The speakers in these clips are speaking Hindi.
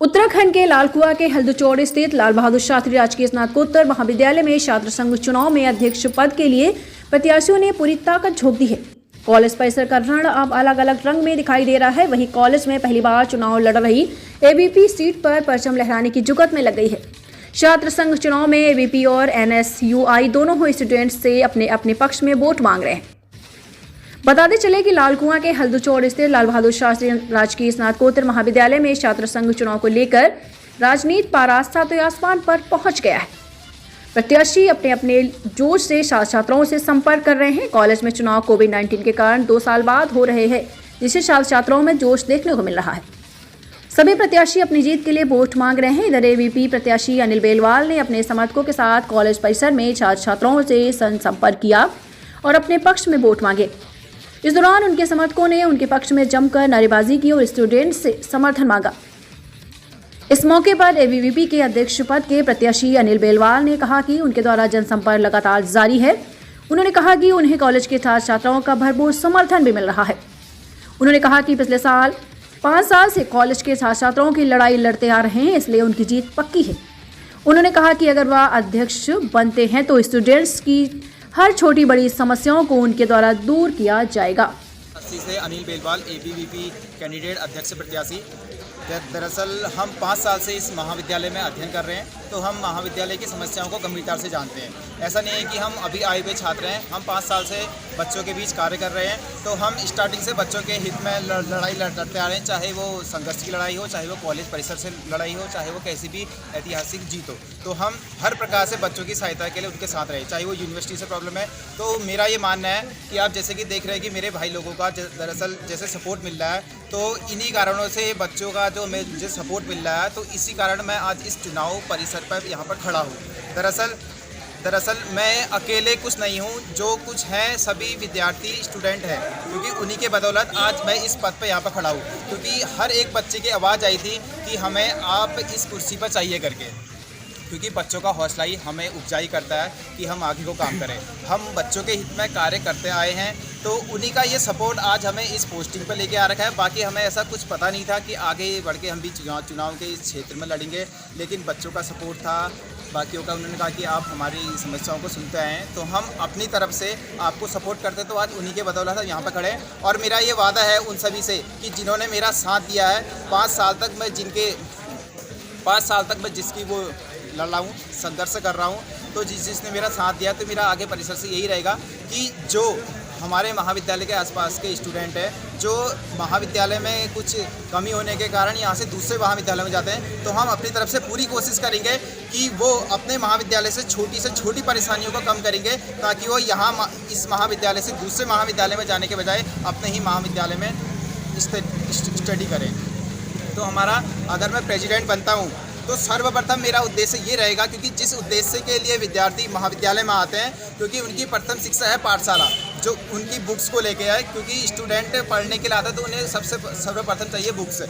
उत्तराखंड के लालकुआ के हल्दुचौड़ स्थित लाल बहादुर शास्त्री राजकीय स्नातकोत्तर महाविद्यालय में छात्र संघ चुनाव में अध्यक्ष पद के लिए प्रत्याशियों ने पूरी ताकत झोंक दी है। कॉलेज परिसर का रण अब अलग अलग रंग में दिखाई दे रहा है। वहीं कॉलेज में पहली बार चुनाव लड़ रही एबीपी सीट पर परचम लहराने की जुगत में लग गई है। छात्र संघ चुनाव में एबीपी और एनएसयूआई दोनों स्टूडेंट्स से अपने अपने पक्ष में वोट मांग रहे हैं। बताते चले कि लालकुआं के हल्दुचौड़ स्थित लाल बहादुर शास्त्री राजकीय स्नातकोत्तर महाविद्यालय में छात्र संघ चुनाव को लेकर राजनीति पारा सातवें आसमान पर पहुंच गया है। प्रत्याशी अपने अपने जोश से छात्रों से संपर्क कर रहे हैं। कॉलेज में चुनाव कोविड-19 के कारण 2 साल बाद हो रहे हैं, जिससे छात्रों में जोश देखने को मिल रहा है। सभी प्रत्याशी अपनी जीत के लिए वोट मांग रहे हैं। इधर एबीपी प्रत्याशी अनिल बेलवाल ने अपने समर्थकों के साथ कॉलेज परिसर में छात्रों से संपर्क किया और अपने पक्ष में वोट मांगे। इस दौरान उनके समर्थकों ने उनके पक्ष में जमकर नारेबाजी की और स्टूडेंट्स से समर्थन मांगा। इस मौके पर एबीवीपी के अध्यक्ष पद के प्रत्याशी अनिल बेलवाल ने कहा कि उनके द्वारा जनसंपर्क लगातार जारी है। उन्होंने कहा कि उन्हें कॉलेज के छात्रों का भरपूर समर्थन भी मिल रहा है। उन्होंने कहा कि पिछले 5 साल से कॉलेज के छात्रों की लड़ाई लड़ते आ रहे हैं, इसलिए उनकी जीत पक्की है। उन्होंने कहा कि अगर वह अध्यक्ष बनते हैं तो स्टूडेंट्स की हर छोटी बड़ी समस्याओं को उनके द्वारा दूर किया जाएगा। से अनिल बेलवाल एबीवीपी कैंडिडेट अध्यक्ष प्रत्याशी। दरअसल हम 5 साल से इस महाविद्यालय में अध्ययन कर रहे हैं, तो हम महाविद्यालय की समस्याओं को गंभीरता से जानते हैं। ऐसा नहीं है कि हम अभी आए हुए छात्र हैं, हम 5 साल से बच्चों के बीच कार्य कर रहे हैं। तो हम स्टार्टिंग से बच्चों के हित में लड़ाई लड़ते आ रहे हैं, चाहे वो संघर्ष की लड़ाई हो, चाहे वो कॉलेज परिसर से लड़ाई हो, चाहे वो कैसी भी ऐतिहासिक जीत हो। तो हम हर प्रकार से बच्चों की सहायता के लिए उनके साथ रहे, चाहे वो यूनिवर्सिटी से प्रॉब्लम है। तो मेरा ये मानना है कि आप जैसे कि देख रहे हैं कि मेरे भाई लोगों का दरअसल जैसे सपोर्ट मिल रहा है, तो इन्हीं कारणों से बच्चों का जो मुझे सपोर्ट मिल रहा है, तो इसी कारण मैं आज इस चुनाव परिसर पर यहाँ पर खड़ा हूँ। दरअसल मैं अकेले कुछ नहीं हूँ, जो कुछ हैं सभी विद्यार्थी स्टूडेंट हैं, क्योंकि उन्हीं के बदौलत आज मैं इस पद पर यहाँ पर खड़ा हूँ। क्योंकि हर एक बच्चे की आवाज़ आई थी कि हमें आप इस कुर्सी पर चाहिए करके, क्योंकि बच्चों का हौसला ही हमें उपजाई करता है कि हम आगे को काम करें। हम बच्चों के हित में कार्य करते आए हैं, तो उन्हीं का ये सपोर्ट आज हमें इस पोस्टिंग पर लेके आ रखा है। बाकी हमें ऐसा कुछ पता नहीं था कि आगे बढ़ के हम भी चुनाव के इस क्षेत्र में लड़ेंगे, लेकिन बच्चों का सपोर्ट था, बाकियों का। उन्होंने कहा कि आप हमारी समस्याओं को सुनते आए हैं, तो हम अपनी तरफ से आपको सपोर्ट करते, तो आज उन्हीं के बदौलत यहाँ पर खड़े हैं। और मेरा ये वादा है उन सभी से कि जिन्होंने मेरा साथ दिया है 5 साल तक मैं जिसकी वो लड़ रहा हूँ, संघर्ष कर रहा हूँ, तो जिसने मेरा साथ दिया, तो मेरा आगे परिसर से यही रहेगा कि जो हमारे महाविद्यालय के आसपास के स्टूडेंट हैं, जो महाविद्यालय में कुछ कमी होने के कारण यहाँ से दूसरे महाविद्यालय में जाते हैं, तो हम अपनी तरफ से पूरी कोशिश करेंगे कि वो अपने महाविद्यालय से छोटी परेशानियों को कम करेंगे, ताकि वो यहाँ इस महाविद्यालय से दूसरे महाविद्यालय में जाने के बजाय अपने ही महाविद्यालय में स्टडी करें। तो हमारा, अगर मैं प्रेसिडेंट बनता हूँ, तो सर्वप्रथम मेरा उद्देश्य ये रहेगा, क्योंकि जिस उद्देश्य के लिए विद्यार्थी महाविद्यालय में आते हैं, क्योंकि उनकी प्रथम शिक्षा है पाठशाला, जो उनकी बुक्स को लेके आए, क्योंकि स्टूडेंट पढ़ने के लिए आता है, तो उन्हें सर्वप्रथम चाहिए बुक्स।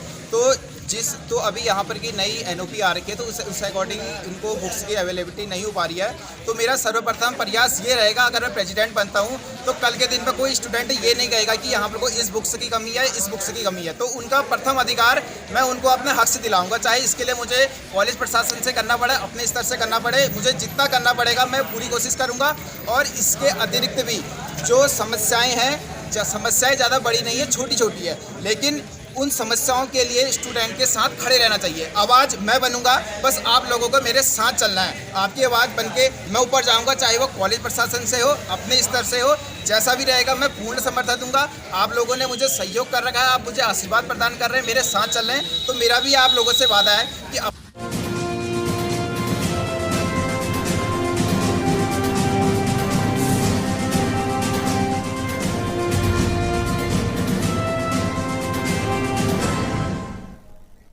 तो अभी यहाँ पर की नई एनओपी आ रखी है, तो उस अकॉर्डिंग उनको बुक्स की अवेलेबिलिटी नहीं हो पा रही है। तो मेरा सर्वप्रथम प्रयास ये रहेगा, अगर मैं प्रेसिडेंट बनता हूँ, तो कल के दिन में कोई स्टूडेंट ये नहीं कहेगा कि यहाँ पर कोई इस बुक्स की कमी है, इस बुक्स की कमी है। तो उनका प्रथम अधिकार मैं उनको अपने हक से दिलाऊंगा, चाहे इसके लिए मुझे कॉलेज प्रशासन से करना पड़े, अपने स्तर से करना पड़े, मुझे जितना करना पड़ेगा मैं पूरी कोशिश करूँगा। और इसके अतिरिक्त भी जो समस्याएं हैं, समस्याएं ज़्यादा बड़ी नहीं है, छोटी छोटी है, लेकिन उन समस्याओं के लिए स्टूडेंट के साथ खड़े रहना चाहिए। आवाज़ मैं बनूंगा, बस आप लोगों को मेरे साथ चलना है। आपकी आवाज़ बन के मैं ऊपर जाऊंगा, चाहे वो कॉलेज प्रशासन से हो, अपने स्तर से हो, जैसा भी रहेगा मैं पूर्ण समर्थन दूंगा। आप लोगों ने मुझे सहयोग कर रखा है, आप मुझे आशीर्वाद प्रदान कर रहे हैं, मेरे साथ चल रहे हैं, तो मेरा भी आप लोगों से वादा है कि